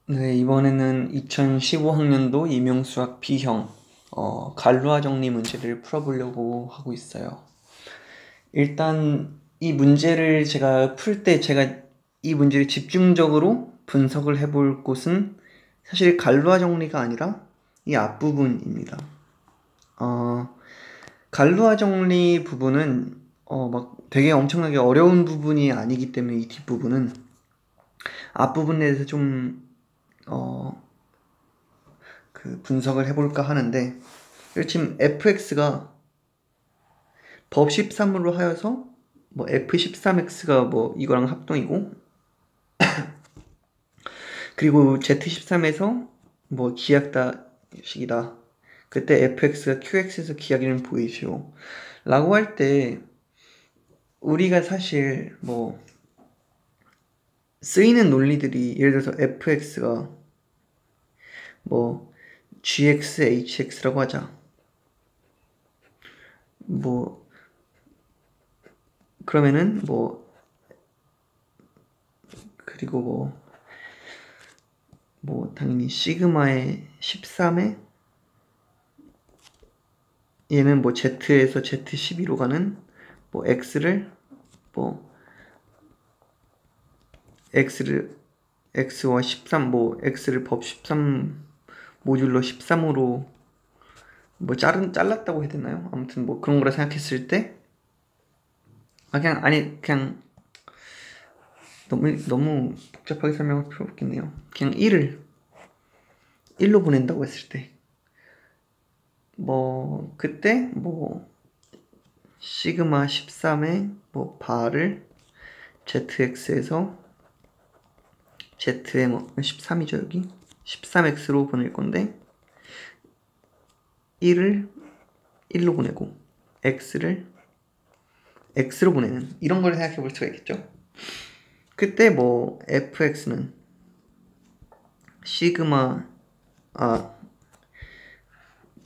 네, 이번에는 2015학년도 이명수학 B형 갈루아 정리 문제를 풀어보려고 하고 있어요. 일단 이 문제를 제가 풀 때 제가 이 문제를 집중적으로 분석을 해볼 곳은 사실 갈루아 정리가 아니라 이 앞부분입니다. 어, 갈루아 정리 부분은 막 되게 엄청나게 어려운 부분이 아니기 때문에 이 뒷부분은 앞부분에 대해서 좀 어, 그 분석을 해볼까 하는데, 지금 fx가 법 13으로 하여서 뭐 f13x가 뭐 이거랑 합동이고, 그리고 z13에서 뭐 기하다식이다, 그때 fx가 qx에서 기하기는 보이죠 라고 할 때 우리가 사실 뭐 쓰이는 논리들이, 예를 들어서 fx가 뭐 gx hx라고 하자. 뭐 그러면은 뭐, 그리고 뭐 당연히 시그마의 13에 얘는 뭐 z에서 z12로 가는 뭐 x를 뭐 x와 13, 뭐 x를 법 13 모듈러 13으로 뭐 잘랐다고 해야 되나요? 아무튼 뭐 그런 거라 생각했을 때, 그냥 너무 복잡하게 설명할 필요 없겠네요. 그냥 1로 보낸다고 했을 때 뭐 그때 뭐 시그마 13의 뭐 바를 zx에서 z의 뭐 13이죠, 여기 13x로 보낼 건데 1을 1로 보내고 x를 x로 보내는 이런 걸 생각해 볼 수가 있겠죠. 그때 뭐 fx는 시그마,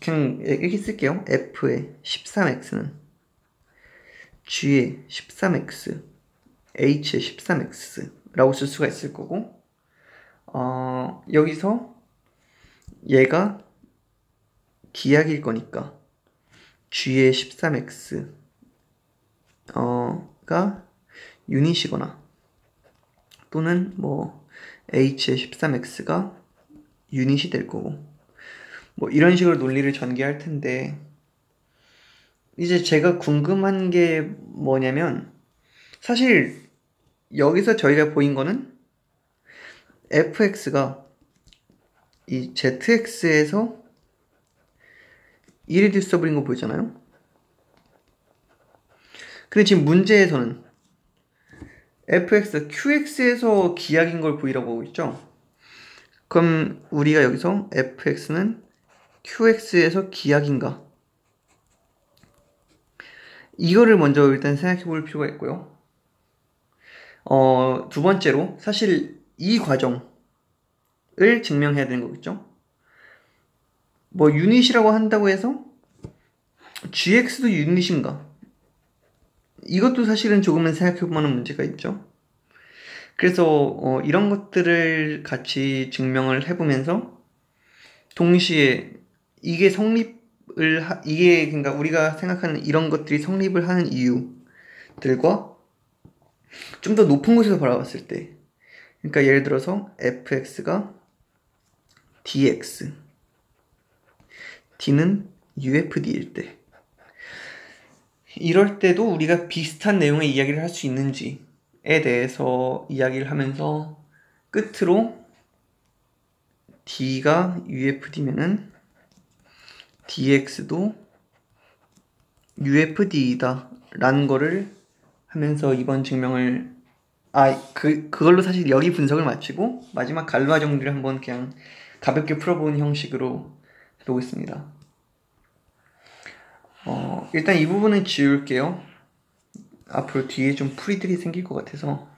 그냥 이렇게 쓸게요. f의 13x는 g의 13x, h의 13x 라고 쓸 수가 있을 거고, 여기서 얘가 기하기일 거니까 g의 13x 가 유닛이거나, 또는 뭐 h의 13x가 유닛이 될 거고, 뭐 이런 식으로 논리를 전개할 텐데, 이제 제가 궁금한 게 뭐냐면, 사실 여기서 저희가 보인 거는 fx가 이 zx에서 이레듀서블인 거 보이잖아요. 근데 지금 문제에서는 fx가 qx에서 기하기인 걸 보이라고 하고 있죠. 그럼 우리가 여기서 fx는 qx에서 기하기인가, 이거를 먼저 일단 생각해 볼 필요가 있고요. 두 번째로 사실 이 과정을 증명해야 되는 거겠죠. 뭐 유닛이라고 한다고 해서 gx도 유닛인가, 이것도 사실은 조금은 생각해보는 문제가 있죠. 그래서 이런 것들을 같이 증명을 해보면서 동시에 이게 이게 그러니까 우리가 생각하는 이런 것들이 성립을 하는 이유들과 좀 더 높은 곳에서 바라봤을 때, 그러니까 예를 들어서 fx가 dx, d는 ufd일 때, 이럴 때도 우리가 비슷한 내용의 이야기를 할 수 있는지에 대해서 이야기를 하면서, 끝으로 d가 ufd면은 dx도 ufd이다 라는 거를 하면서 이번 증명을, 그걸로 사실 여기 분석을 마치고 마지막 갈루아 정리를 한번 그냥 가볍게 풀어보는 형식으로 해보겠습니다. 일단 이 부분은 지울게요. 앞으로 뒤에 좀 풀이들이 생길 것 같아서.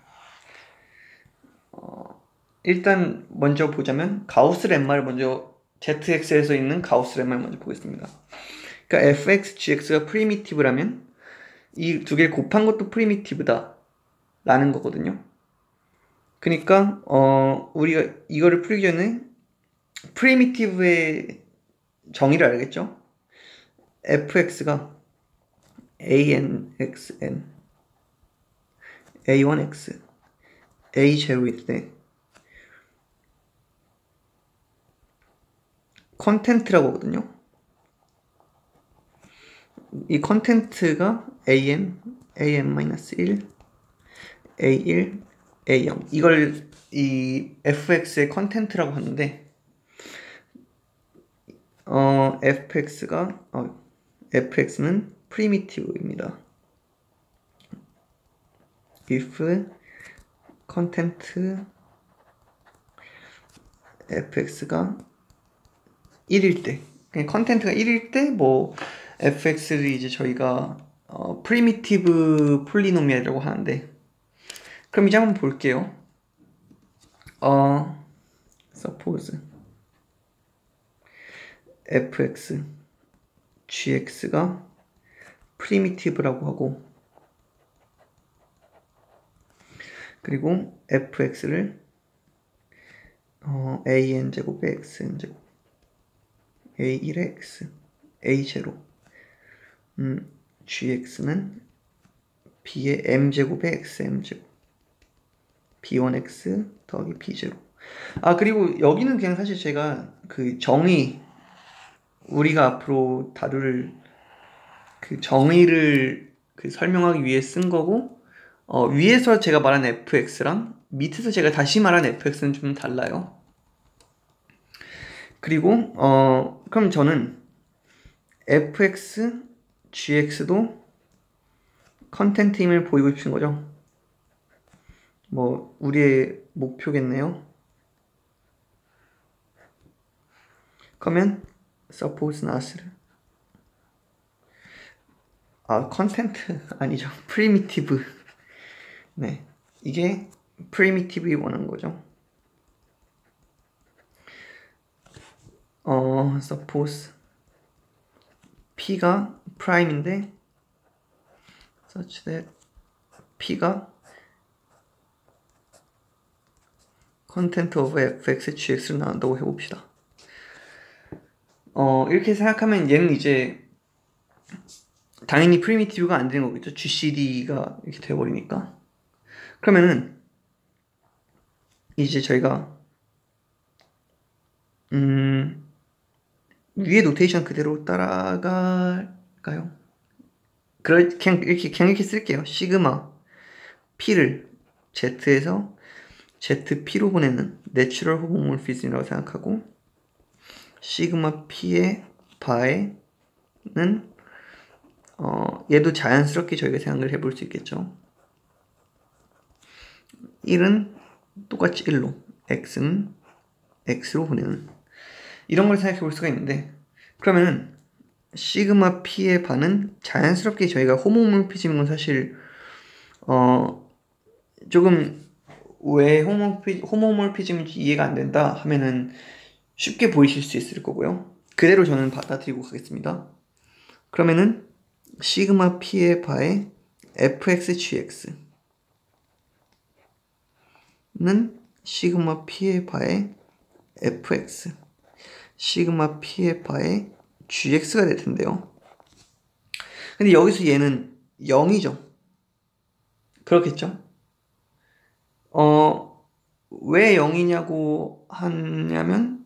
일단 먼저 보자면 가우스 렘마를 먼저, zx에서 있는 가우스 렘마를 먼저 보겠습니다. 그러니까 fx, gx가 프리미티브라면 이 두 개를 곱한 것도 프리미티브다 라는 거거든요. 그러니까 우리가 이거를 풀기 전에 프리미티브의 정의를 알겠죠? fx가 anxn, a1x, a0일 때 컨텐트라고 하거든요. 이 컨텐트가 an-1, a1, a0 이걸 이 fx의 컨텐트라고 하는데 fx는 프리미티브입니다. if 컨텐트 fx가 1일 때, 컨텐트가 1일 때 뭐 fx를 이제 저희가 프리미티브 폴리노미얼이라고 하는데, 그럼 이제 한번 볼게요. suppose fx gx가 프리미티브라고 하고, 그리고 fx를 an제곱에 xn제곱, a1에 x, a0, gx는 b의 m제곱에 xm제곱, b1x 더하기 b0. 그리고 여기는 그냥 사실 제가 그 정의, 우리가 앞으로 다룰 그 정의를 그 설명하기 위해 쓴 거고, 위에서 제가 말한 fx랑 밑에서 제가 다시 말한 fx는 좀 달라요. 그리고 그럼 저는 fx, gx도 컨텐트임을 보이고 싶은 거죠. 뭐 우리의 목표겠네요. 그러면 suppose not를 컨텐트 아니죠. 프리미티브. 네, 이게 프리미티브이 원하는 거죠. suppose p가 prime인데 such that p가 content of fx, gx를 나눈다고 해봅시다. 이렇게 생각하면 얘는 이제 당연히 프리미티브가 안 되는 거겠죠. GCD가 이렇게 돼버리니까. 그러면은 이제 저희가 위에 노테이션 그대로 따라갈까요? 그냥 이렇게 쓸게요. 시그마 p를 z에서 zp로 보내는 내추럴 호모몰피즘이라고 생각하고, 시그마 p의 바에는 얘도 자연스럽게 저희가 생각을 해볼 수 있겠죠. 1은 똑같이 1로, x는 x로 보내는, 이런 걸 생각해 볼 수가 있는데, 그러면은 시그마 p의 바는 자연스럽게 저희가 호모몰피즘인 건 사실 조금 왜 호모몰피즘인지 이해가 안 된다 하면은 쉽게 보이실 수 있을 거고요. 그대로 저는 받아들이고 가겠습니다. 그러면은 시그마 p의 바에 fx gx는 시그마 p의 바에 fx, 시그마 p의 바에 gx가 될 텐데요. 근데 여기서 얘는 0이죠. 그렇겠죠? 왜 0이냐고 하냐면,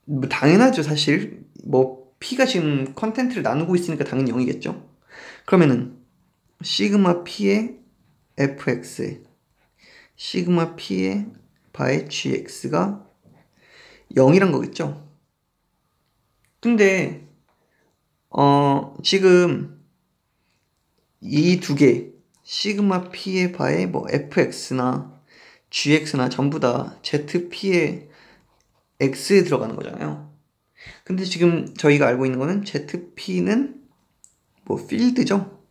뭐 당연하죠. 사실 뭐 p가 지금 컨텐트를 나누고 있으니까 당연히 0이겠죠. 그러면은 시그마 p의 fx에 시그마 p의 바의 gx가 0이란 거겠죠. 근데 지금 이 두 개, 시그마 p의 바에 뭐 fx나 gx나 전부 다 zp의 x에 들어가는 거잖아요. 근데 지금 저희가 알고 있는 거는 zp는 뭐 필드죠.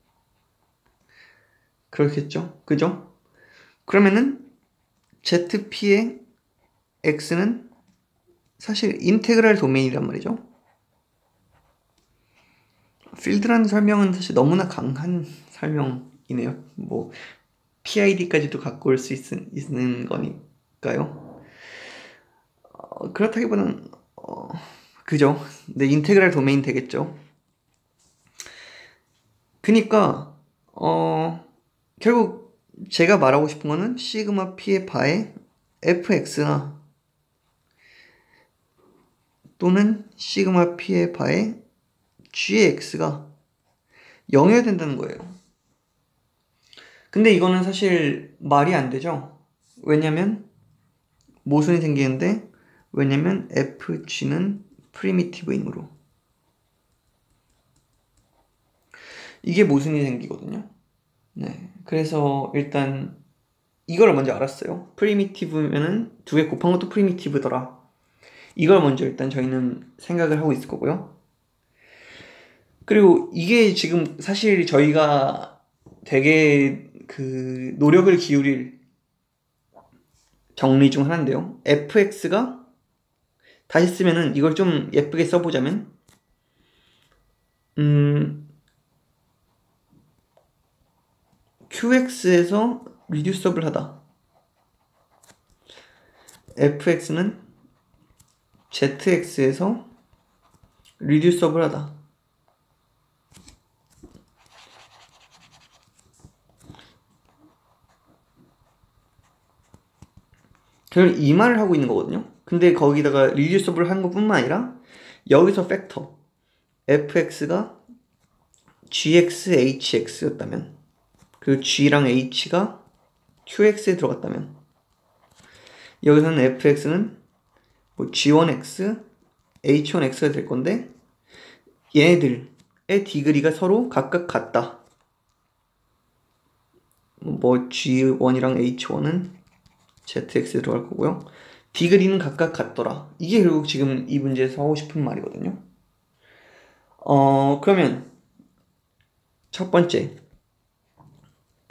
그렇겠죠. 그죠? 그러면은 zp의 x는 사실 인테그랄 도메인이란 말이죠. 필드라는 설명은 사실 너무나 강한 설명이네요. 뭐 PID까지도 갖고 올 수 있는 거니까요. 그렇다기보다는 그죠? 네, 인테그랄 도메인 되겠죠. 그니까 결국 제가 말하고 싶은 거는 시그마 P의 바에 fx나 또는 시그마 P의 바에 gx가 0이어야 된다는 거예요. 근데 이거는 사실 말이 안 되죠. 왜냐면 모순이 생기는데, 왜냐면 fg는 프리미티브이므로. 이게 모순이 생기거든요. 네, 그래서 일단 이걸 먼저 알았어요. 프리미티브면은 두 개 곱한 것도 프리미티브더라. 이걸 먼저 일단 저희는 생각을 하고 있을 거고요. 그리고 이게 지금 사실 저희가 되게 그 노력을 기울일 정리 중 하나인데요. fx가 다시 쓰면은 이걸 좀 예쁘게 써보자면 qx에서 리듀서블 하다. fx는 zx에서 리듀서블 하다. 결국 이 말을 하고 있는 거거든요. 근데 거기다가 리듀서블 하는 것뿐만 아니라 여기서 팩터 fx가 gx, hx였다면, 그리고 g랑 h가 qx에 들어갔다면, 여기서는 fx는 뭐 g1x, h1x가 될 건데, 얘네들의 디그리가 서로 각각 같다. 뭐 g1이랑 h1은 zx에 들어갈 거고요. 디그리는 각각 같더라. 이게 결국 지금 이 문제에서 하고 싶은 말이거든요. 그러면 첫 번째,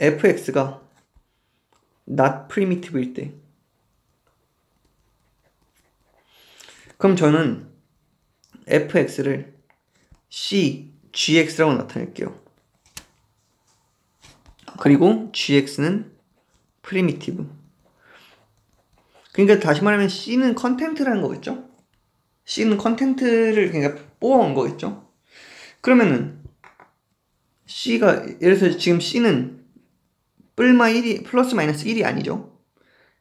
fx가 not primitive일 때, 그럼 저는 fx를 c, gx라고 나타낼게요. 그리고 gx는 primitive. 그러니까 다시 말하면 c는 컨텐트라는 거겠죠? c는 컨텐트를 그러니까 뽑아온 거겠죠? 그러면은 c가, 예를 들어서 지금 c는 뿔마 1이 플러스 마이너스 1이 아니죠?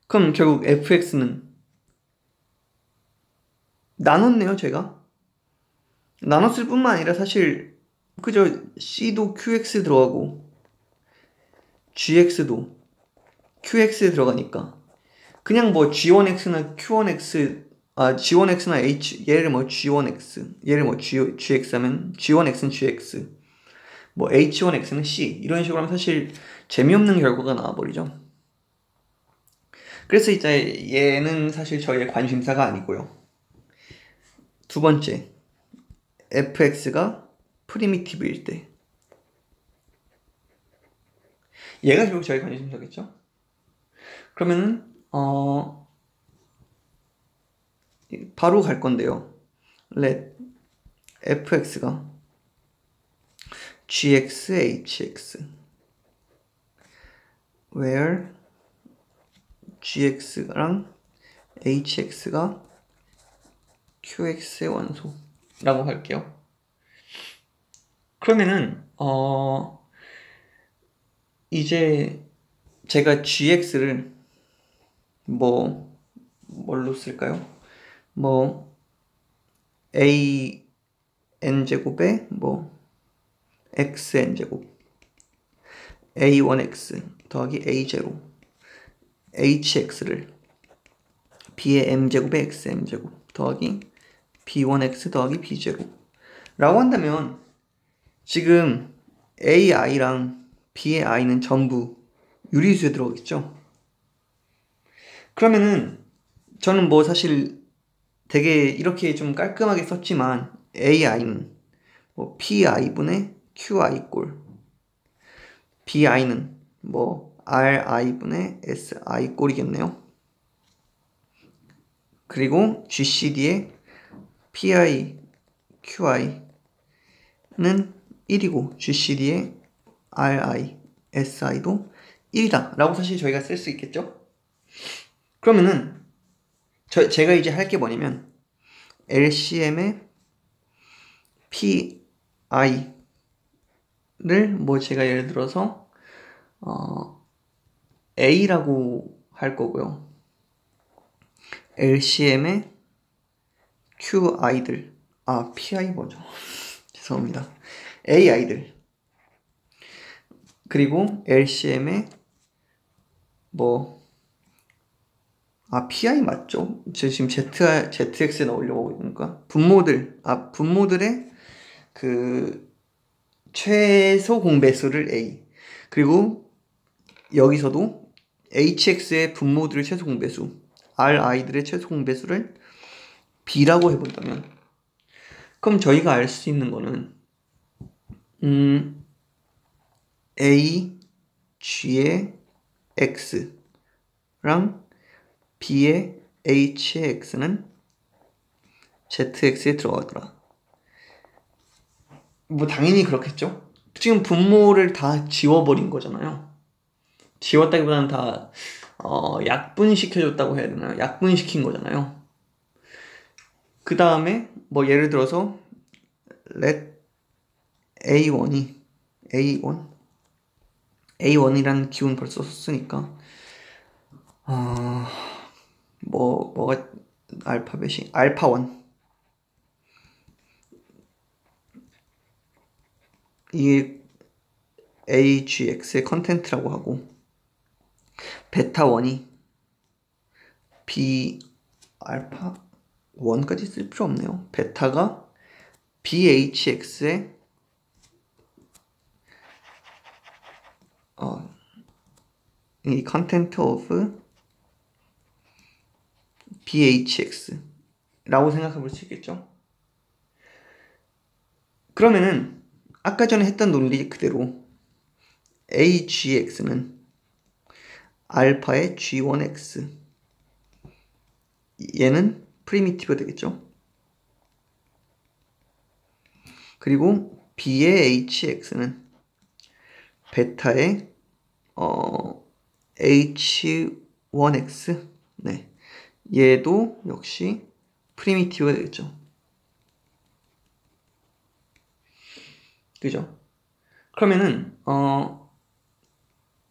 그럼 결국 fx는 나눴네요, 제가. 나눴을 뿐만 아니라 사실 그저 c도 qx 들어가고 gx도 qx에 들어가니까 그냥 뭐 g1x나 q1x, g1x나 h, 얘를 뭐 g1x, 얘를 뭐 gx 하면 g1x는 gx, 뭐 h1x는 c, 이런 식으로 하면 사실 재미없는 결과가 나와버리죠. 그래서 이제 얘는 사실 저희의 관심사가 아니고요. 두 번째, fx가 프리미티브일 때, 얘가 결국 저희 관심사겠죠. 그러면은 바로 갈 건데요. let fx가 gx, hx, where gx랑 hx가 qx의 원소라고 할게요. 그러면은 이제 제가 gx를 뭘로 쓸까요? 뭐 a n제곱에 뭐 xn제곱, a1x 더하기 a0 hx를 b의 m제곱에 xm제곱 더하기 b1x 더하기 b0 라고 한다면, 지금 a i랑 b의 i는 전부 유리수에 들어가겠죠? 그러면은 저는 뭐 사실 되게 이렇게 좀 깔끔하게 썼지만 ai는 뭐 pi분의 qi 꼴, bi는 뭐 ri분의 si 꼴이겠네요. 그리고 gcd의 pi,qi는 1이고 gcd의 ri, si도 1이다 라고 사실 저희가 쓸 수 있겠죠. 그러면은 제가 이제 할 게 뭐냐면 LCM의 PI를 뭐 제가 예를 들어서 A라고 할 거고요. LCM의 QI들 PI 뭐죠? 죄송합니다. AI들 그리고 LCM의 PI 맞죠? 저 지금 ZX에 넣으려고 하니까 분모들의 그 최소 공배수를 A 그리고 여기서도 HX의 분모들의 최소 공배수 RI들의 최소 공배수를 B라고 해본다면 그럼 저희가 알 수 있는 거는 A, G의 X랑 B의 H의 X는 ZX에 들어가더라. 뭐 당연히 그렇겠죠? 지금 분모를 다 지워버린 거잖아요. 지웠다기보다는 다 약분시켜줬다고 해야 되나요? 약분시킨 거잖아요. 그 다음에 뭐 예를 들어서 let A1이라는 기운 벌써 썼으니까 뭐가 알파벳이 알파1 이게 AGX의 컨텐트라고 하고 베타1이 B 알파 1까지 쓸 필요 없네요. 베타가 BHX의 이 컨텐트 오브 BHX라고 생각해 볼 수 있겠죠. 그러면은 아까 전에 했던 논리 그대로 AGX는 알파의 G1X 얘는 프리미티브가 되겠죠. 그리고 B의 HX는 베타의 H1X 네 얘도 역시 프리미티브가 되겠죠. 그죠? 그러면은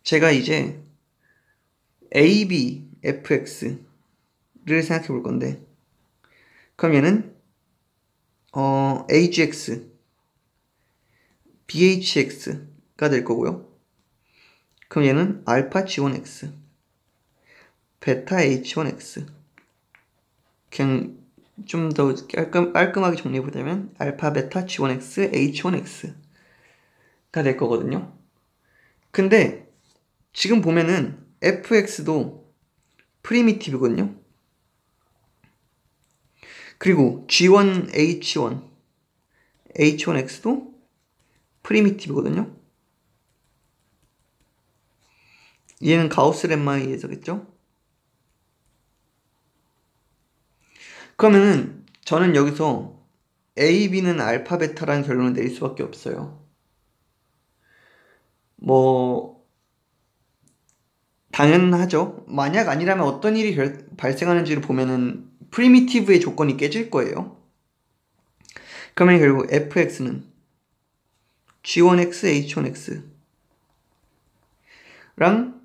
제가 이제 AB fx를 생각해 볼 건데 그럼 얘는 AGX BHX가 될 거고요. 그럼 얘는 알파 G1X 베타 H1X 그냥 좀 더 깔끔하게 정리해보자면 알파 베타 G1X H1X가 될 거거든요. 근데 지금 보면은 fx도 프리미티브거든요. 그리고 G1, H1, H1X도 프리미티브거든요. 얘는 가우스 렘마이에서겠죠? 그러면은 저는 여기서 A, B는 알파, 베타라는 결론을 내릴 수밖에 없어요. 뭐 당연하죠. 만약 아니라면 어떤 일이 발생하는지를 보면은 프리미티브의 조건이 깨질 거예요. 그러면 결국 fx는 g1x, h1x랑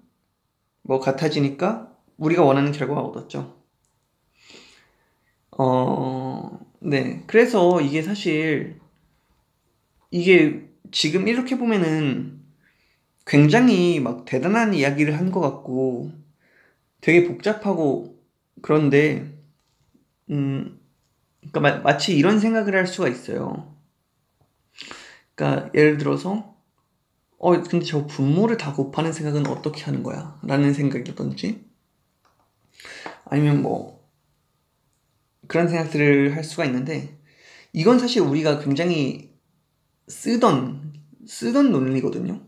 뭐 같아지니까 우리가 원하는 결과가 얻었죠. 네. 그래서 이게 사실 이게 지금 이렇게 보면은 굉장히 막 대단한 이야기를 한 것 같고 되게 복잡하고 그런데 그러니까 마치 이런 생각을 할 수가 있어요. 그러니까 예를 들어서 근데 저 분모를 다 곱하는 생각은 어떻게 하는 거야? 라는 생각이라든지 아니면 뭐 그런 생각들을 할 수가 있는데 이건 사실 우리가 굉장히 쓰던 논리거든요.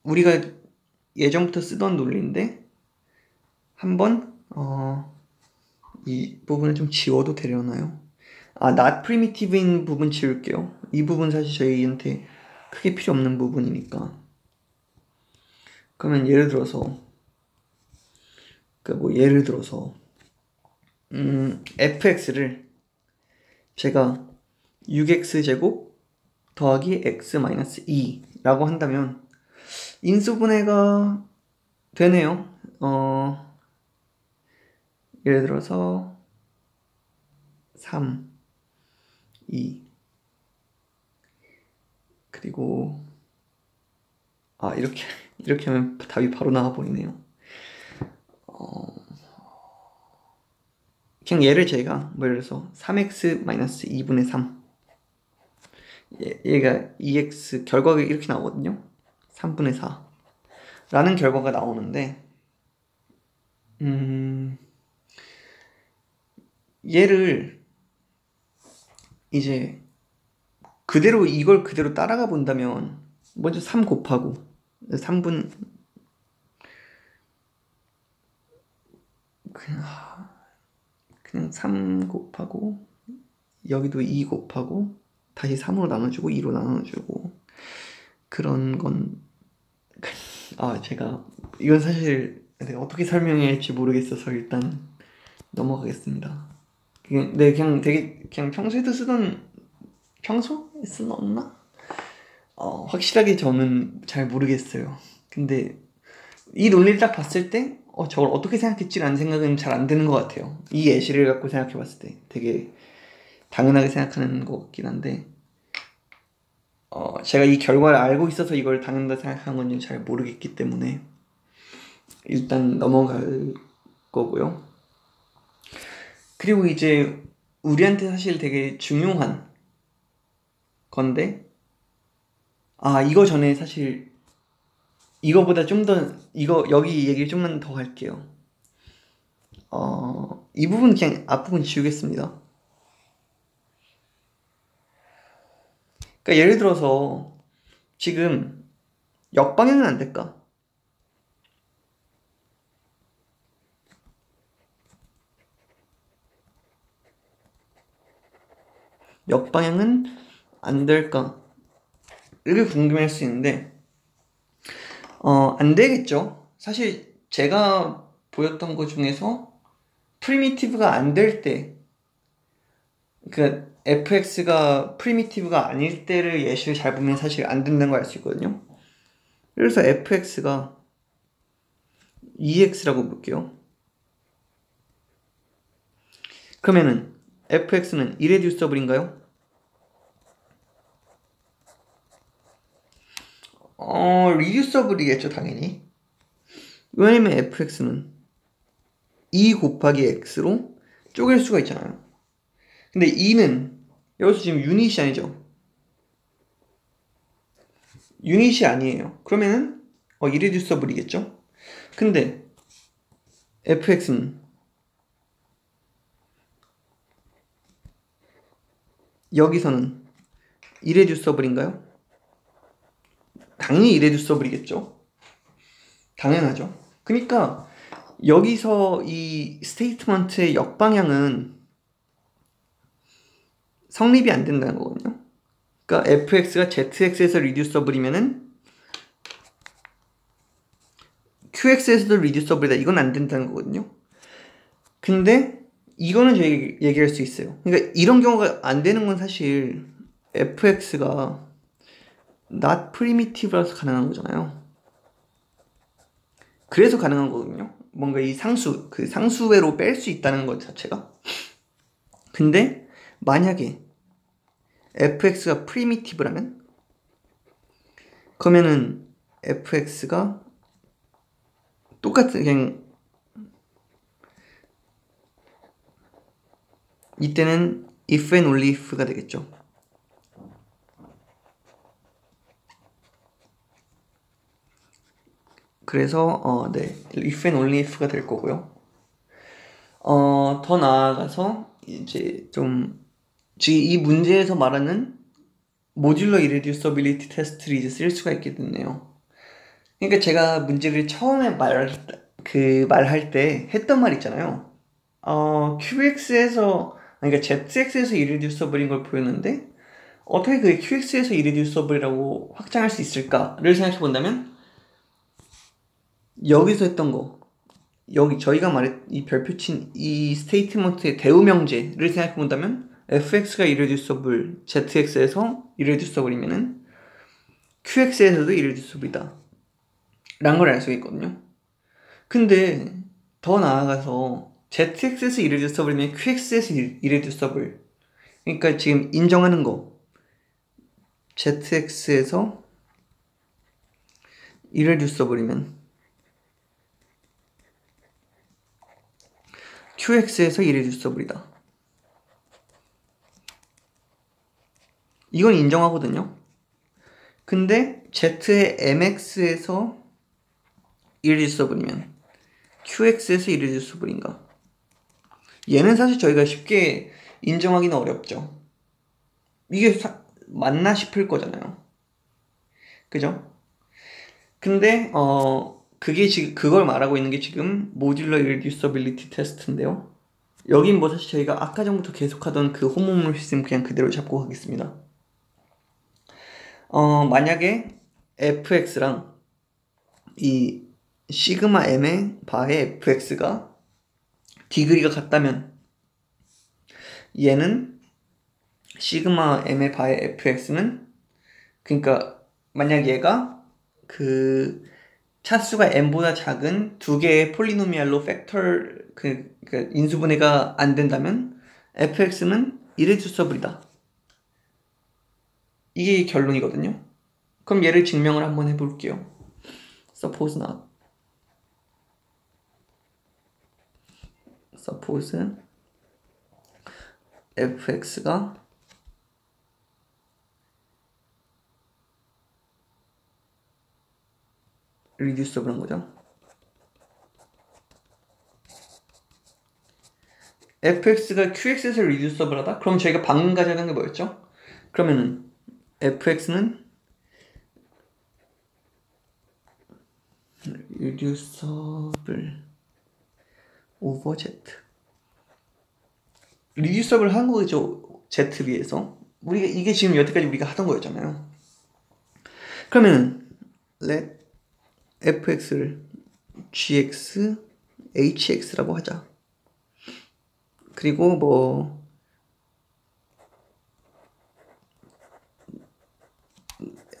우리가 예전부터 쓰던 논리인데 한번 이 부분을 좀 지워도 되려나요? not primitive인 부분 지울게요. 이 부분 사실 저희한테 크게 필요 없는 부분이니까. 그러면 예를 들어서 fx를 제가 6x제곱 더하기 x-2 라고 한다면 인수분해가 되네요. 예를 들어서 3, 2 그리고 이렇게 하면 답이 바로 나와버리네요. 그냥 얘를 제가 예를 들어서 3x-2분의 3 얘가 2x 결과가 이렇게 나오거든요. 3분의 4 라는 결과가 나오는데 얘를 이제 이걸 그대로 따라가 본다면 먼저 3 곱하고 3분 그냥 3 곱하고 여기도 2 곱하고 다시 3으로 나눠주고 2로 나눠주고 그런 건 제가 이건 사실 내가 어떻게 설명해야 할지 모르겠어서 일단 넘어가겠습니다. 그냥 평소에도 평소에 쓰었나? 확실하게 저는 잘 모르겠어요. 근데 이 논리를 딱 봤을 때 저걸 어떻게 생각했지라는 생각은 잘 안 드는 것 같아요. 이 예시를 갖고 생각해 봤을 때 되게 당연하게 생각하는 것 같긴 한데 제가 이 결과를 알고 있어서 이걸 당연하다 생각한 건지 잘 모르겠기 때문에 일단 넘어갈 거고요. 그리고 이제 우리한테 사실 되게 중요한 건데 이거 전에 사실 이거보다 좀 더 여기 얘기를 좀만 더 할게요. 이 부분 그냥 앞부분 지우겠습니다. 그러니까 예를 들어서 지금 역방향은 안 될까? 역방향은 안 될까? 이렇게 궁금해할 수 있는데 안 되겠죠. 사실 제가 보였던 것 중에서 프리미티브가 안 될 때, 그러니까 fx가 프리미티브가 아닐 때를 예시를 잘 보면 사실 안 된다는 걸 알 수 있거든요. 그래서 fx가 2x라고 볼게요. 그러면은 fx는 이레듀서블인가요? 리듀서블이겠죠, 당연히. 왜냐면 fx는 2 곱하기 x로 쪼갤 수가 있잖아요. 근데 2는 여기서 지금 유닛이 아니죠. 유닛이 아니에요. 그러면은 이레듀서블이겠죠. 근데 fx는 여기서는 이레듀서블인가요? 당연히 이레듀서블이겠죠. 당연하죠. 그러니까 여기서 이 스테이트먼트의 역방향은 성립이 안 된다는 거거든요. 그러니까 fx가 zx에서 리듀서블이면은 qx에서도 리듀서블이다. 이건 안 된다는 거거든요. 근데 이거는 제가 얘기할 수 있어요. 그러니까 이런 경우가 안 되는 건 사실 fx가 not primitive라서 가능한 거잖아요. 그래서 가능한 거거든요. 뭔가 이 상수외로 뺄 수 있다는 것 자체가. 근데 만약에 fx가 primitive라면 그러면은 fx가 똑같은 그냥 이때는 if and only if가 되겠죠. 그래서 if and only if가 될 거고요. 더 나아가서 이제 좀 지금 이 문제에서 말하는 모듈러 이레듀서빌리티 테스트를 이제 쓸 수가 있게 됐네요. 그러니까 제가 문제를 처음에 말할 때 했던 말 있잖아요. QX에서 그러니까 ZX에서 이레듀서블인 걸 보였는데 어떻게 그게 QX에서 irreducible이라고 확장할 수 있을까를 생각해 본다면 여기서 했던 거, 여기 저희가 말했 이 별표친 이 스테이트먼트의 대우 명제를 생각해 본다면 fx가 irreducible, zx에서 irreducible이면은 qx에서도 irreducible이다 라는 걸 알 수가 있거든요. 근데 더 나아가서 zx에서 irreducible이면 qx에서 irreducible, 그러니까 지금 인정하는 거 zx에서 irreducible이면 qx에서 irreducible이다. 이건 인정하거든요. 근데 z의 mx에서 irreducible이면 qx에서 irreducible인가? 얘는 사실 저희가 쉽게 인정하기는 어렵죠. 이게 맞나 싶을 거잖아요. 그죠? 근데 그게 지금 그걸 말하고 있는 게 지금 모듈러 irreducibility 테스트인데요. 여긴 뭐 사실 저희가 아까 전부터 계속하던 그 호모모피즘 그냥 그대로 잡고 가겠습니다. 만약에 fx랑 이 시그마 m의 바의 fx가 디그리가 같다면 얘는 시그마 m의 바의 fx는, 그러니까 만약 얘가 그 차수가 n보다 작은 두 개의 폴리노미알로 팩터 그 인수분해가 안 된다면 fx는 irreducible이다. 이게 결론이거든요. 그럼 얘를 증명을 한번 해볼게요. Suppose not. Suppose fx가 reducible한 거죠. fx가 qx에서 reducible하다? 그럼 저희가 방금 가져간 게 뭐였죠? 그러면은 fx는 reducible over z. reducible 한 거죠, z 비해서. 우리가 이게 지금 여태까지 우리가 하던 거였잖아요. 그러면은 let fx를 gx, hx라고 하자. 그리고 뭐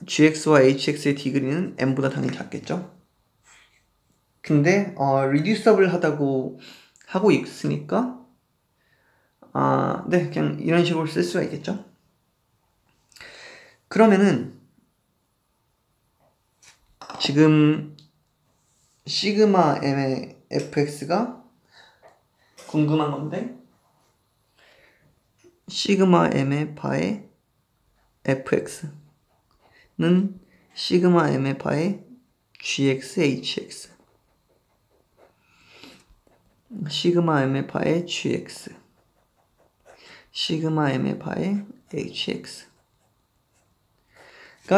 gx와 hx의 디그리는 m보다 당연히 작겠죠. 근데 reducible 하다고 하고 있으니까 네, 그냥 이런 식으로 쓸 수가 있겠죠. 그러면은 지금 시그마 m의 fx가 궁금한 건데, 시그마 m의 바의 fx는 시그마 m의 바의 gx, hx, 시그마 m의 바의 gx, 시그마 m의 바의 hx가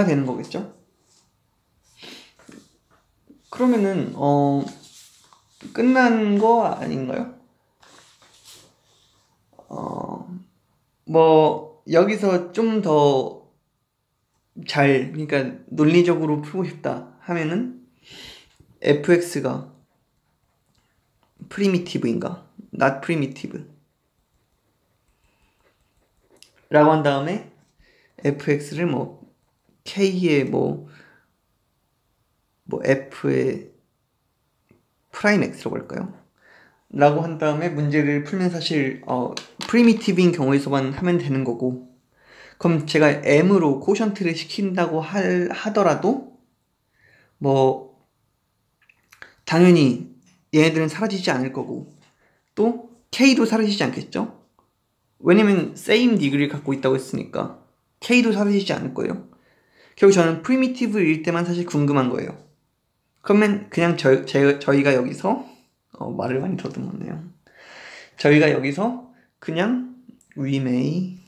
되는 거겠죠. 그러면은 끝난 거 아닌가요? 뭐 여기서 좀 더 잘, 그러니까 논리적으로 풀고 싶다 하면은 fx가 primitive인가, not primitive 라고 한 다음에 fx를 뭐 k의 뭐 f의 프라임 x라고 할까요? 라고 한 다음에 문제를 풀면 사실 primitive인 경우에서만 하면 되는 거고, 그럼 제가 m으로 코션트를 시킨다고 하더라도 뭐 당연히 얘네들은 사라지지 않을 거고 또 k도 사라지지 않겠죠? 왜냐면 same degree를 갖고 있다고 했으니까 k도 사라지지 않을 거예요. 결국 저는 primitive일 때만 사실 궁금한 거예요. 그러면 그냥 저희가 여기서 말을 많이 더듬었네요. 저희가 여기서 그냥 we may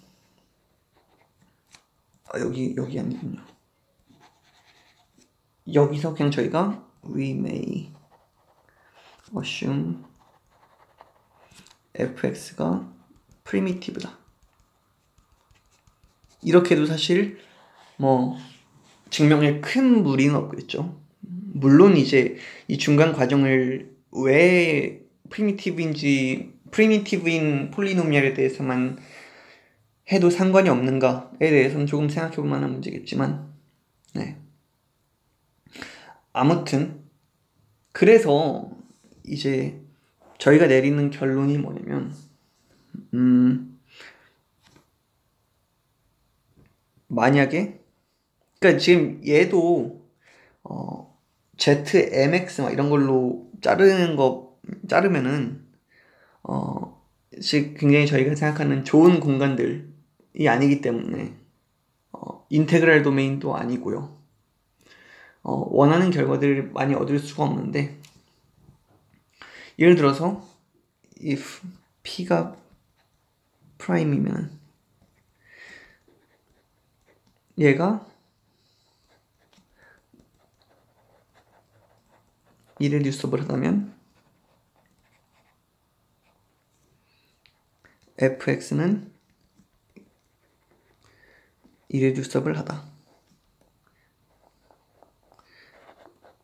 여기 아니군요. 여기서 그냥 저희가 we may assume fx가 primitive다 이렇게 해도 사실 뭐 증명에 큰 무리는 없겠죠. 물론 이제 이 중간 과정을 왜 프리미티브인 폴리노미알에 대해서만 해도 상관이 없는가에 대해서는 조금 생각해 볼 만한 문제겠지만, 네. 아무튼 그래서 이제 저희가 내리는 결론이 뭐냐면, 만약에, 그러니까 지금 얘도 ZMX 막 이런 걸로 자르면은 굉장히 저희가 생각하는 좋은 공간들이 아니기 때문에 인테그랄 도메인도 아니고요. 원하는 결과들을 많이 얻을 수가 없는데, 예를 들어서 if p가 프라임이면 얘가 이레듀서블 하다면 fx는 이레듀서블 하다.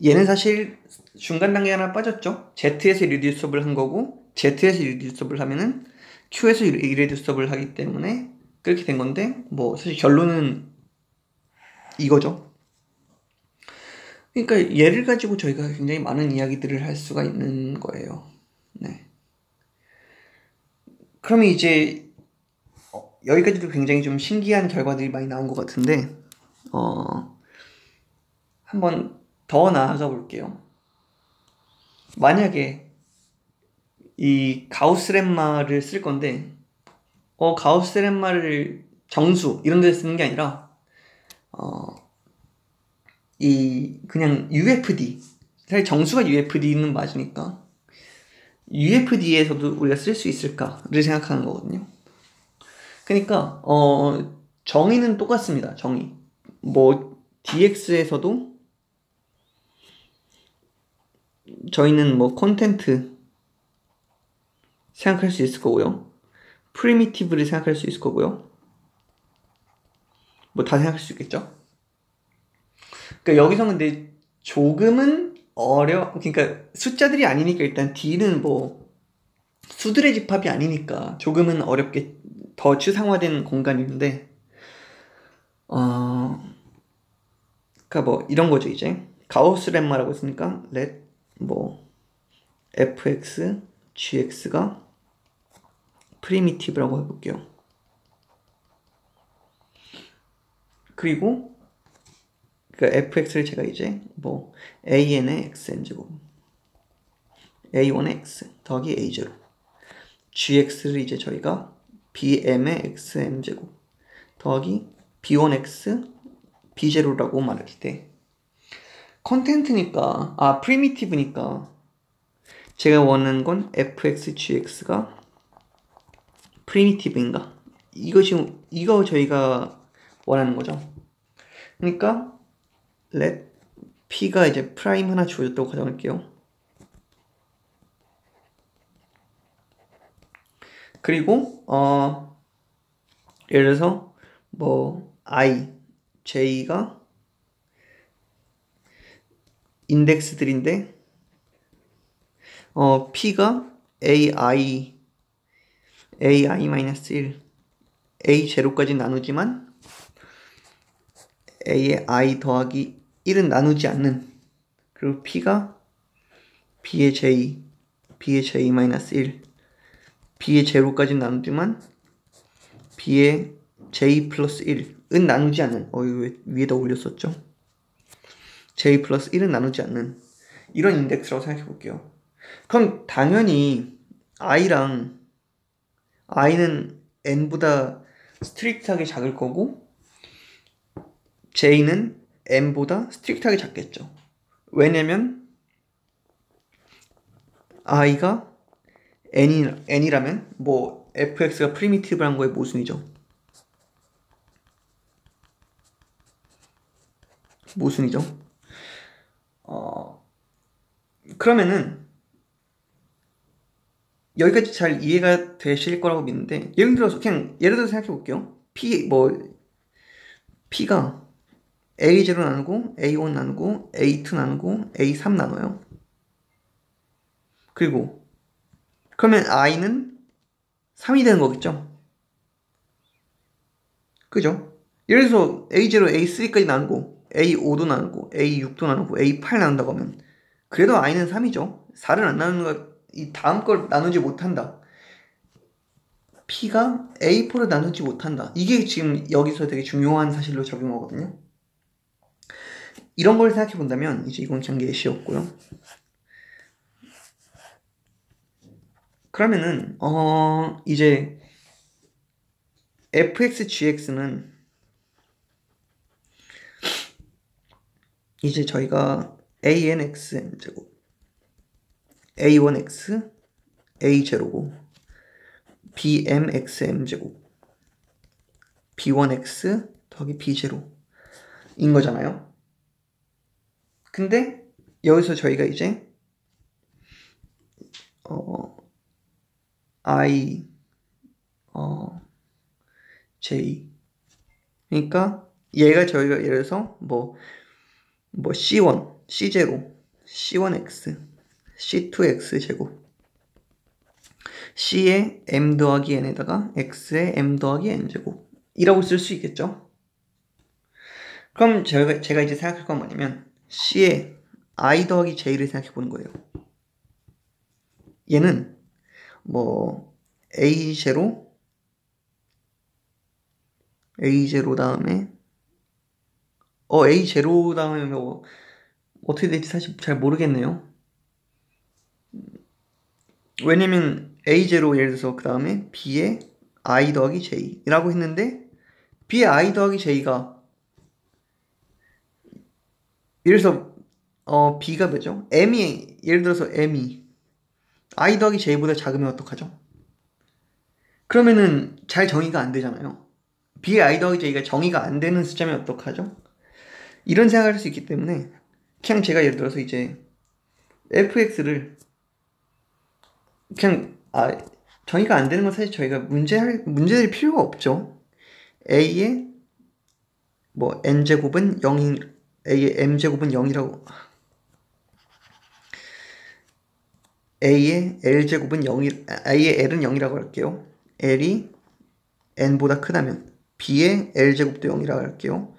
얘는 사실 중간 단계 하나 빠졌죠. z에서 이레듀서블 한 거고, z에서 이레듀서블 하면은 q에서 이레듀서블 하기 때문에 그렇게 된 건데, 뭐 사실 결론은 이거죠. 그러니까 얘를 가지고 저희가 굉장히 많은 이야기들을 할 수가 있는 거예요. 네. 그러면 이제 여기까지도 굉장히 좀 신기한 결과들이 많이 나온 것 같은데, 한번 더 나아가 볼게요. 만약에 이 가우스-렘마를 쓸 건데, 가우스-렘마를 정수 이런 데 쓰는 게 아니라 그냥 UFD, 사실 정수가 UFD는 맞으니까 UFD에서도 우리가 쓸 수 있을까를 생각하는 거거든요. 그러니까 정의는 똑같습니다. 정의 뭐 DX에서도 저희는 뭐 콘텐트 생각할 수 있을 거고요, 프리미티브를 생각할 수 있을 거고요, 뭐 다 생각할 수 있겠죠. 그러니까 여기서 근데 조금은 그러니까 숫자들이 아니니까, 일단 D는 뭐 수들의 집합이 아니니까 조금은 어렵게 더 추상화된 공간인데, 그러니까 뭐 이런 거죠. 이제 가우스 렘마라고 했으니까 let 뭐 fx gx가 프리미티브라고 해볼게요. 그리고 그 fx를 제가 이제 뭐 an의 xn제곱 a1의 x 더하기 a0, gx를 이제 저희가 bm의 xm제곱 더하기 b1x b0라고 말할 때, 컨텐트니까 프리미티브니까 제가 원하는 건 fx gx가 프리미티브인가, 이거 저희가 원하는 거죠. 그러니까 let p가 이제 프라임 하나 주어졌다고 가정할게요. 그리고 예를 들어서 뭐 j가 인덱스들인데 p가 ai-1 a0까지 나누지만 a의 i 더하기 1은 나누지 않는, 그리고 p가 b의 j, b의 j-1, b의 제로까지 나누지만 b의 j 플러스 1은 나누지 않는, 이거 왜 위에다 올렸었죠? j 플러스 1은 나누지 않는 이런 인덱스라고 생각해 볼게요. 그럼 당연히 i는 n보다 스트릭트하게 작을 거고 j는 n보다 스트릭트하게 작겠죠. 왜냐면 i가 n이라면 뭐 fx가 프리미티브란 거의 모순이죠. 그러면은 여기까지 잘 이해가 되실 거라고 믿는데, 예를 들어서 생각해 볼게요. P가 A0 나누고 A1 나누고 A2 나누고 A3 나눠요. 그리고 그러면 I는 3이 되는 거겠죠? 그죠? 예를 들어서 A0, A3까지 나누고 A5도 나누고 A6도 나누고 A8 나눈다고 하면 그래도 I는 3이죠. 4를 안 나누는 거, 이 다음 걸 나누지 못한다. P가 A4를 나누지 못한다. 이게 지금 여기서 되게 중요한 사실로 적용하거든요. 이런 걸 생각해 본다면 이제 이건 그냥 예시였고요. 그러면은 이제 fx, gx는 이제 저희가 anxm제곱 a1x a0고 bmxm제곱 b1x 더하기 b0인 거잖아요. 근데 여기서 저희가 이제 I j 그러니까 얘가 저희가 예를 들어서 뭐 c1, c0, c1x, c2x 제곱 c의 m 더하기 n에다가 x의 m 더하기 n 제곱 이라고 쓸 수 있겠죠. 그럼 제가 이제 생각할 건 뭐냐면 c의 I 더하기 j를 생각해 보는 거예요. 얘는 뭐 A0 다음에 A0 다음에 뭐 어떻게 될지 사실 잘 모르겠네요. 왜냐면 A0 예를 들어서 그 다음에 B의 I 더하기 J라고 했는데 B의 I 더하기 J가 예를 들어서 B가 뭐죠? M이 예를 들어서 M이 I 더하기 J보다 작으면 어떡하죠? 그러면은 잘 정의가 안 되잖아요. B의 I 더하기 J가 정의가 안 되는 숫자면 어떡하죠? 이런 생각을 할 수 있기 때문에 그냥 제가 예를 들어서 이제 fx를 그냥 정의가 안 되는 건 사실 저희가 문제될 필요가 없죠. a의 뭐 n제곱은 0인 a의 m제곱은 0이라고 a의 l제곱은 0이 a의 l은 0이라고 할게요. l이 n보다 크다면 b의 l제곱도 0이라고 할게요.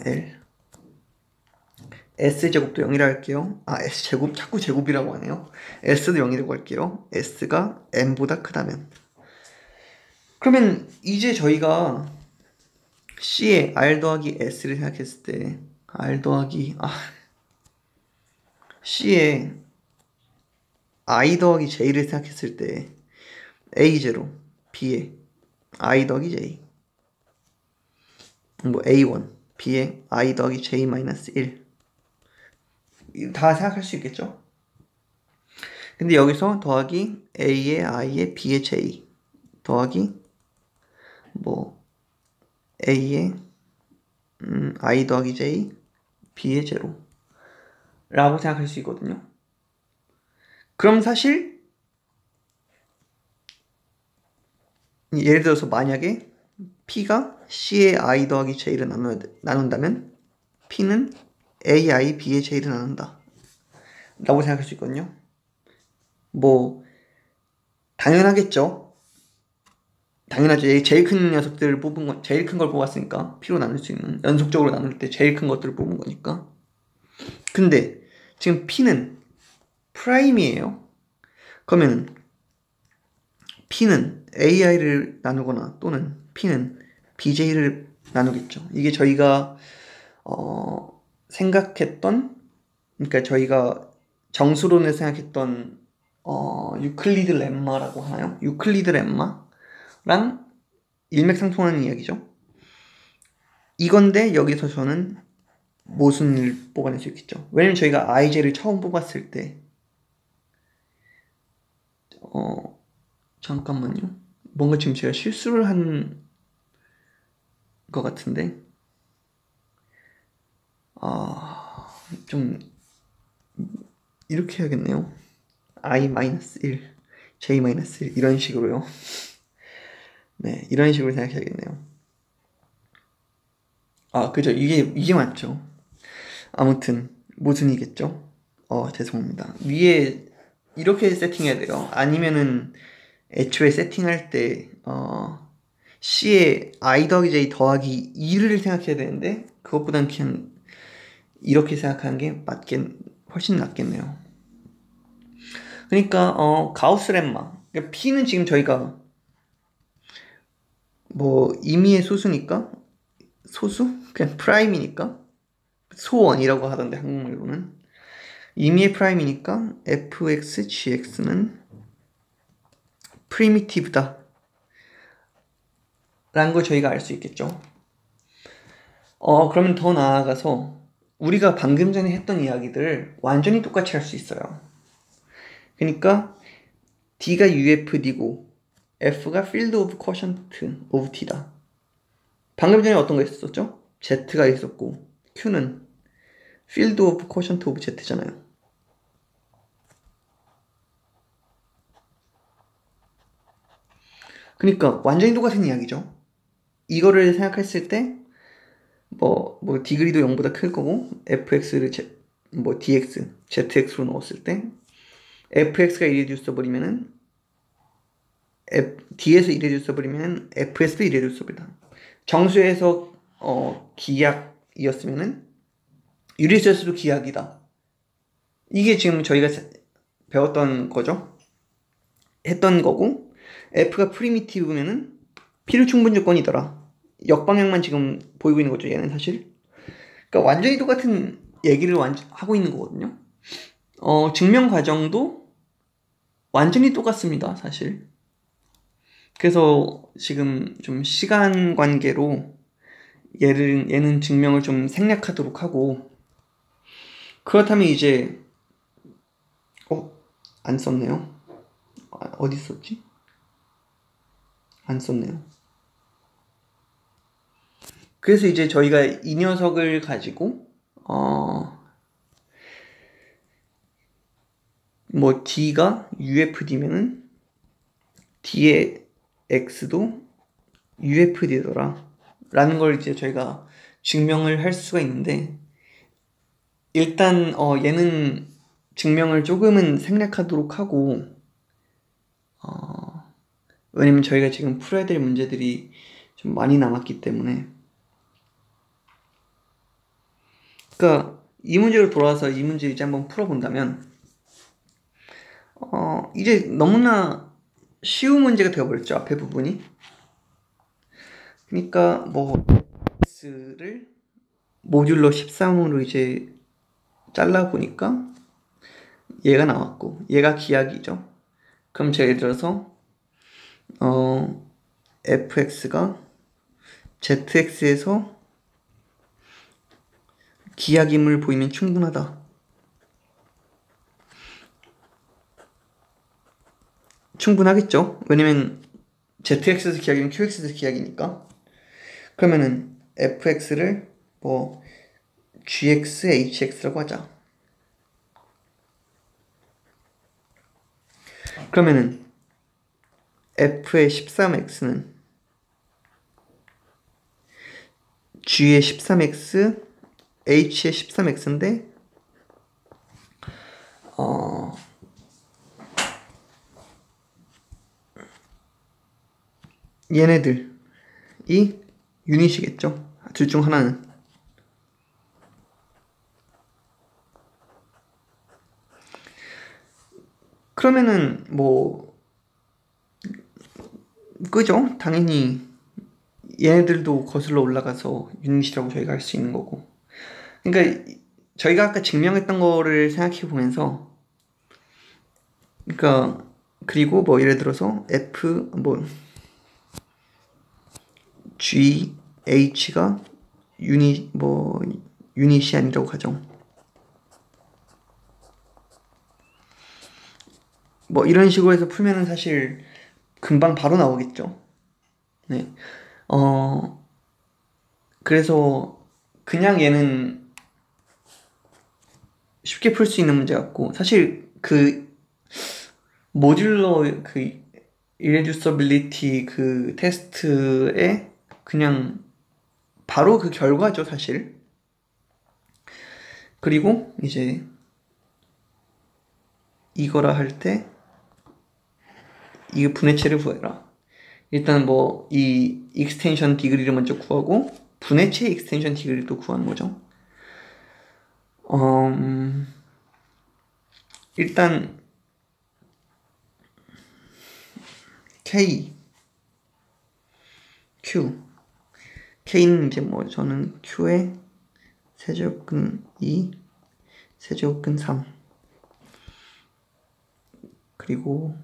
l s제곱도 0이라 할게요. s제곱 자꾸 제곱이라고 하네요. s도 0이라고 할게요. s가 n보다 크다면 그러면 이제 저희가 c의 r 더하기 s를 생각했을 때 r 더하기 c의 I 더하기 J를 생각했을 때 A0, B의 I 더하기 J 뭐 A1, B의 I 더하기 J 마이너스 1 다 생각할 수 있겠죠? 근데 여기서 더하기 A의 I의 B의 J 더하기 뭐 A의 I 더하기 J B의 제로 라고 생각할 수 있거든요. 그럼 사실 예를 들어서 만약에 P가 C의 I 더하기 J를 나눈다면 P는 AI, B의 J를 나눈다 라고 생각할 수 있거든요. 뭐 당연하겠죠. 당연하죠. 제일 큰 녀석들을 뽑은 건 제일 큰 걸 뽑았으니까 P로 나눌 수 있는 연속적으로 나눌 때 제일 큰 것들을 뽑은 거니까. 근데 지금 P는 프라임이에요. 그러면 P는 AI를 나누거나 또는 P는 BJ를 나누겠죠. 이게 저희가 생각했던 그러니까 저희가 정수론을 생각했던 유클리드 렘마라고 하나요? 유클리드 렘마랑 일맥상통하는 이야기죠. 이건데 여기서 저는 모순을 뽑아낼 수 있겠죠. 왜냐면 저희가 IJ를 처음 뽑았을 때 잠깐만요. 뭔가 지금 제가 실수를 한 것 같은데 좀 이렇게 해야겠네요. I-1, J-1 이런 식으로요. 네, 이런 식으로 생각해야겠네요. 그죠. 이게 맞죠. 아무튼 모순이겠죠. 죄송합니다. 위에 이렇게 세팅해야 돼요. 아니면은 애초에 세팅할 때 C에 I 더하기 J 더하기 2를 생각해야 되는데 그것보단 그냥 이렇게 생각하는 게 훨씬 낫겠네요. 그러니까 가우스 렘마. 그러니까 P는 지금 저희가 뭐 임의의 소수니까 소수? 그냥 프라임이니까 소원이라고 하던데 한국말로는 임의의 프라임이니까 fx, gx는 프리미티브다 라는 걸 저희가 알 수 있겠죠. 그러면 더 나아가서 우리가 방금 전에 했던 이야기들을 완전히 똑같이 할 수 있어요. 그러니까 D가 UFD고 F가 Field of Quotient of T다. 방금 전에 어떤 거 있었죠? Z가 있었고 Q는 Field of Quotient of Z잖아요. 그러니까 완전히 똑같은 이야기죠. 이거를 생각했을 때 뭐 디그리도 0보다 클 거고 fx를 dx, zx로 넣었을 때 fx가 이레듀스 써버리면은 d에서 이레듀스 써버리면은 fs도 이레듀스 써버리다. 정수에서 기약이었으면은 유리수에서도 기약이다. 이게 지금 저희가 배웠던 거죠. 했던 거고 f가 프리미티브면은 필요 충분 조건이더라. 역방향만 지금 보이고 있는 거죠, 얘는 사실. 그러니까 완전히 똑같은 얘기를 하고 있는 거거든요. 증명 과정도 완전히 똑같습니다, 사실. 그래서 지금 좀 시간 관계로 얘는 증명을 좀 생략하도록 하고, 그렇다면 이제 안 썼네요. 어디 썼지? 안 썼네요. 그래서 이제 저희가 이 녀석을 가지고 뭐 D가 UFD면은 D의 X도 UFD더라 라는 걸 이제 저희가 증명을 할 수가 있는데, 일단 얘는 증명을 조금은 생략하도록 하고, 왜냐면 저희가 지금 풀어야 될 문제들이 좀 많이 남았기 때문에. 그러니까 이 문제로 돌아와서 이 문제 이제 한번 풀어본다면 이제 너무나 쉬운 문제가 되어버렸죠, 앞에 부분이. 그러니까 뭐 x를 모듈러 13으로 이제 잘라보니까 얘가 나왔고 얘가 기하기죠. 그럼 제가 예를 들어서 fx가 zx에서 기하김을 보이면 충분하다. 충분하겠죠? 왜냐면 zx에서 기하기면 qx에서 기하기니까. 그러면은 fx를 뭐 gx, hx라고 하자. 그러면은 f의 13x는 g의 13x, h의 13x인데 얘네들이 유닛이겠죠. 둘 중 하나는. 그러면은 뭐 그죠? 당연히 얘네들도 거슬러 올라가서 유닛이라고 저희가 할 수 있는 거고. 그러니까 저희가 아까 증명했던 거를 생각해 보면서, 그러니까 그리고 뭐 예를 들어서 f 뭐 g h가 유닛이 아니라고 가정. 뭐 이런 식으로 해서 풀면은 사실 금방 바로 나오겠죠. 네. 그래서 그냥 얘는 쉽게 풀 수 있는 문제 같고, 사실 그 모듈러 그 irreducibility 그 테스트에 그냥 바로 그 결과죠, 사실. 그리고 이제 이거라 할 때 이 분해체를 구해라. 일단 뭐 이 익스텐션 디그리를 먼저 구하고 분해체 익스텐션 디그리도 구하는 거죠. 일단 K, Q. K는 이제 뭐 저는 Q에 세제곱근 2, 세제곱근 3. 그리고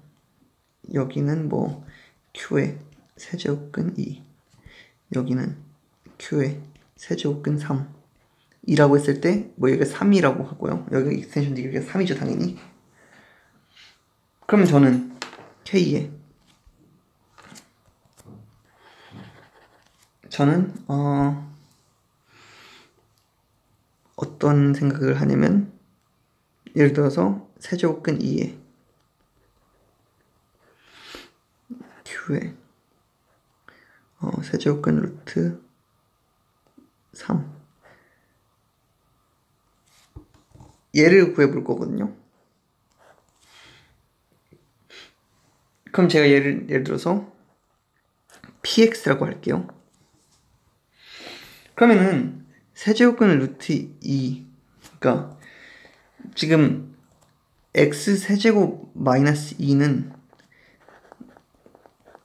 여기는 뭐 Q에 세제곱근 2, 여기는 Q에 세제곱근 3 이라고 했을 때 뭐 여기가 3이라고 하고요. 여기 익스텐션 디그리가 3이죠, 당연히. 그러면 저는 K에 저는 어떤 생각을 하냐면, 예를 들어서 세제곱근 2에 Q에 세제곱근 루트 3 얘를 구해볼 거거든요. 그럼 제가 예를 들어서 px라고 할게요. 그러면은 세제곱근 루트 2, 그러니까 지금 x 세제곱 마이너스 2는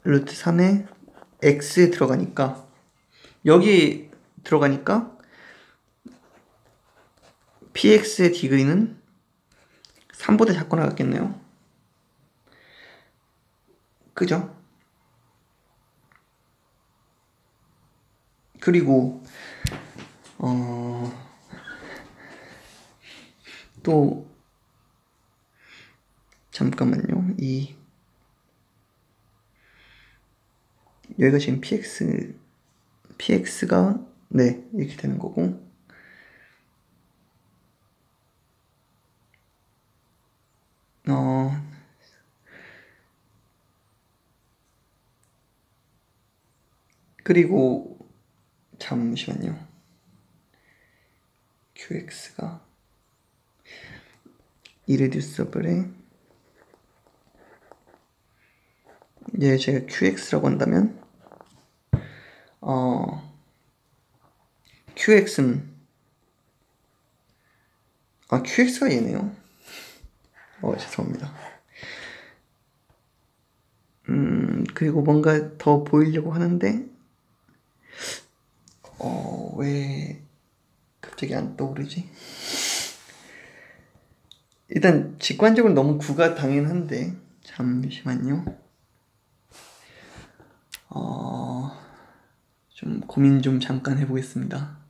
루트 3에 x에 들어가니까, 여기 들어가니까 px의 디그리는 3보다 작거나 같겠네요. 그죠? 그리고 또 잠깐만요. 여기가 지금 px가 네 이렇게 되는 거고, 그리고 잠시만요. qx가 irreducible에 얘 제가 qx라고 한다면 qx는 qx가 얘네요. 죄송합니다. 그리고 뭔가 더 보이려고 하는데 왜 갑자기 안 떠오르지? 일단 직관적으로 너무 구가 당연한데 잠시만요. 좀 고민 좀 잠깐 해보겠습니다.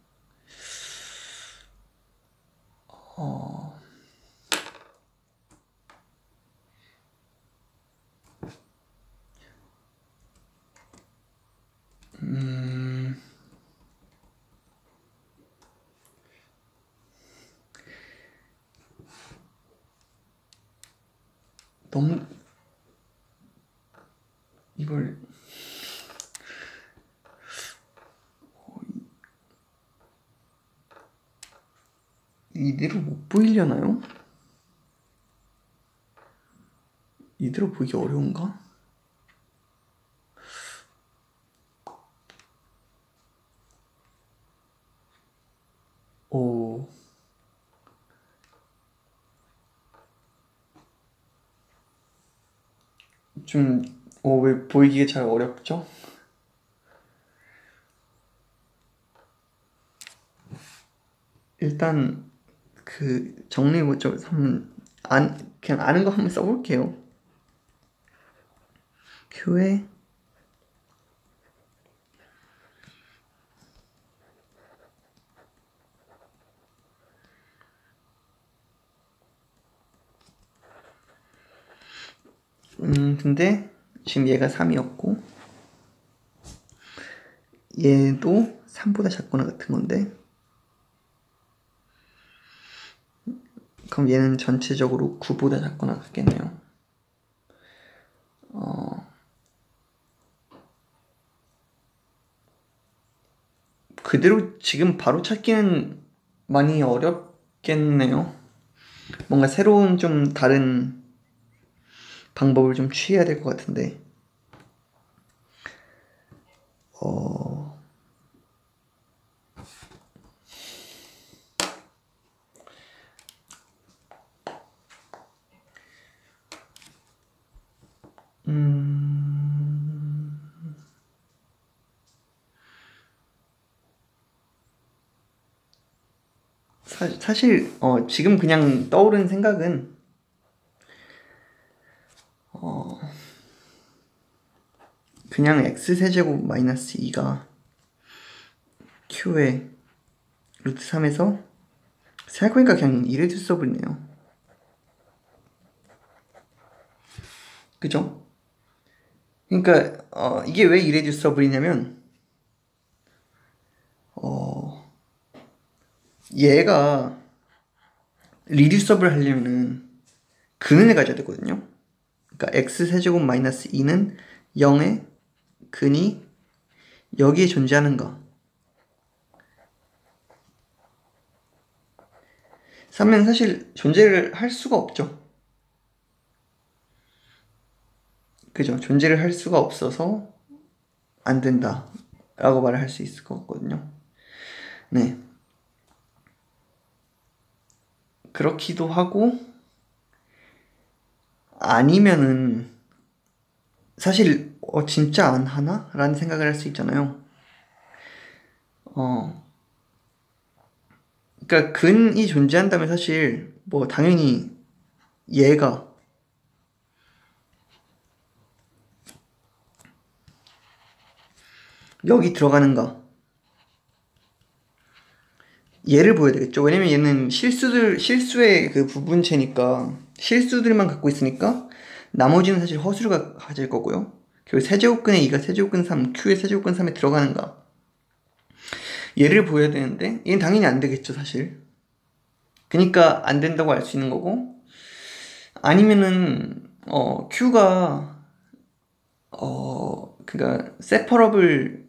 너무 이걸 이대로 못 보이려나요? 이대로 보기 어려운가? 좀, 왜 보이기가 잘 어렵죠? 일단, 정리해보죠. 그냥 아는 거 한번 써볼게요. Q에 근데 지금 얘가 3이었고 얘도 3보다 작거나 같은 건데, 그럼 얘는 전체적으로 9보다 작거나 같겠네요. 그대로 지금 바로 찾기는 많이 어렵겠네요. 뭔가 새로운 좀 다른 방법을 좀 취해야 될 것 같은데. 어... 사실 지금 그냥 떠오른 생각은 그냥 x세제곱 마이너스 2가 q의 루트 3에서 생각해보니까 그냥 이레듀 써버리네요. 그죠? 그러니까 이게 왜 이레듀 써버리냐면 얘가 리듀서블 하려면은 근을 가져야 되거든요. 그러니까 x세제곱 마이너스 2는 0의 근이 여기에 존재하는가. 3은 사실 존재를 할 수가 없죠. 그죠? 존재를 할 수가 없어서 안 된다 라고 말을 할 수 있을 것 같거든요. 네. 그렇기도 하고 아니면은 사실 진짜 안 하나? 라는 생각을 할 수 있잖아요. 그러니까 근이 존재한다면 사실 뭐 당연히 얘가 여기 들어가는가 얘를 보여야 되겠죠. 왜냐면 얘는 실수의 그 부분체니까 실수들만 갖고 있으니까 나머지는 사실 허수를 가질 거고요. 그리고 세제곱근의 2가 세제곱근 3, q의 세제곱근 3에 들어가는가 얘를 보여야 되는데 얘는 당연히 안 되겠죠, 사실. 그니까 안 된다고 알 수 있는 거고, 아니면은 q가 그니까 세퍼러블이고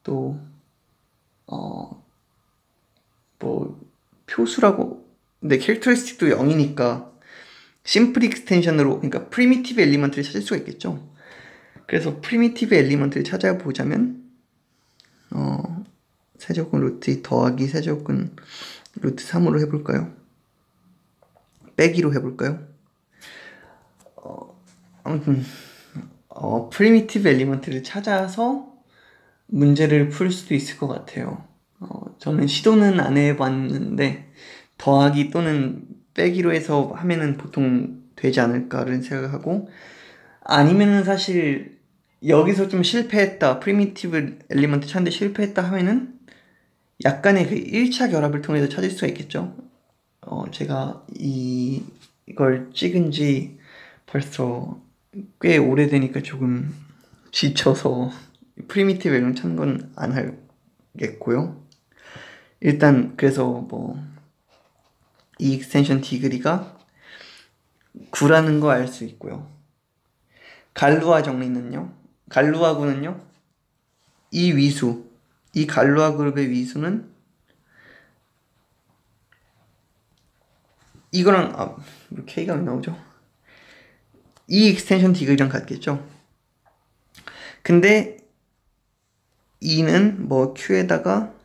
또 뭐 표수라고, 근데 캐릭터리스틱도 0이니까 심플 익스텐션으로, 그러니까 프리미티브 엘리먼트를 찾을 수가 있겠죠. 그래서 프리미티브 엘리먼트를 찾아보자면 세제곱근 루트 2 더하기 세제곱근 루트 3으로 해볼까요? 빼기로 해볼까요? 아무튼 프리미티브 엘리먼트를 찾아서 문제를 풀 수도 있을 것 같아요. 저는 시도는 안 해봤는데 더하기 또는 빼기로 해서 하면은 보통 되지 않을까라는 생각하고, 아니면은 사실 여기서 좀 실패했다, 프리미티브 엘리먼트 찾는데 실패했다 하면은 약간의 그 1차 결합을 통해서 찾을 수가 있겠죠. 제가 이걸 찍은 지 벌써 꽤 오래되니까 조금 지쳐서 프리미티브 엘리먼트 찾는 건 안 하겠고요. 일단 그래서 뭐 이 익스텐션 디그리가 9라는 거 알 수 있고요. 갈루아 정리는요, 갈루아구는요, 이 위수, 이 갈루아 그룹의 위수는 이거랑 K가 왜 나오죠? 이 익스텐션 디그리랑 같겠죠. 근데 2는 뭐 Q에다가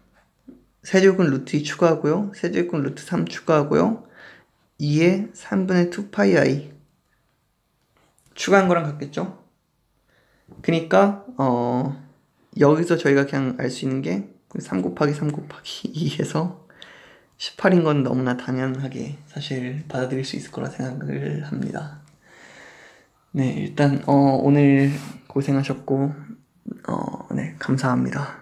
세제곱근 루트 2 추가하고요, 세제곱근 루트 3 추가하고요, 2에 3분의 2파이 i 추가한 거랑 같겠죠. 그니까 여기서 저희가 그냥 알 수 있는 게 3 곱하기 3 곱하기 2 해서 18인 건 너무나 당연하게 사실 받아들일 수 있을 거라 생각을 합니다. 네, 일단 오늘 고생하셨고 네, 감사합니다.